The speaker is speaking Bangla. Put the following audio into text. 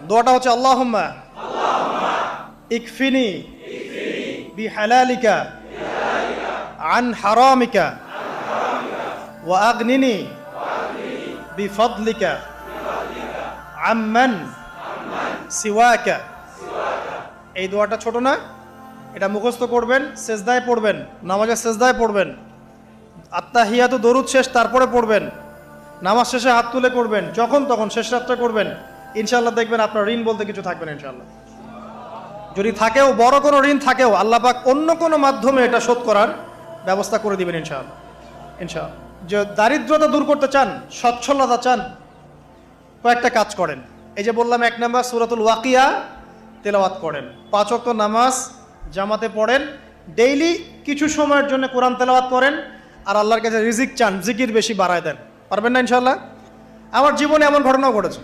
দোয়াটা হচ্ছে আল্লাহুম্মা ইকফিনি বিহালালিকা আন হারামিকা ওয়া আগনিনি বিফদলিকা আম্মান সিওয়াকা। এই দোয়াটা ছোট না, এটা মুখস্থ করবেন, সেজদায় পড়বেন, নামাজের সেজদায় পড়বেন, আত্তাহিয়াতু দরুদ শেষ তারপরে পড়বেন, নামাজ শেষে হাত তুলে করবেন, যখন তখন শেষ রাত্রে করবেন। ইনশাআল্লাহ দেখবেন আপনার ঋণ বলতে কিছু থাকবে না ইনশাআল্লাহ। যদি থাকেও, বড় কোনো ঋণ থাকেও, আল্লাহ পাক অন্য কোনো মাধ্যমে এটা শোধ করার ব্যবস্থা করে দিবেন ইনশাআল্লাহ। ইনশাআল্লাহ। যে দারিদ্রতা দূর করতে চান, সচ্ছলতা চান, কয়েকটা কাজ করেন। এই যে বললাম, 1 নাম্বার সূরাতুল ওয়াকিয়া তেলাওয়াত করেন, 5 ওয়াক্ত নামাজ জামাতে পড়েন, ডেইলি কিছু সময়ের জন্য কোরআন তেলাওয়াত করেন, আর আল্লাহর কাছে রিজিক চান, জিকির বেশি বাড়ায় দেন। পারবেন না ইনশাআল্লাহ? আমার জীবনে এমন ঘটনাও ঘটেছে।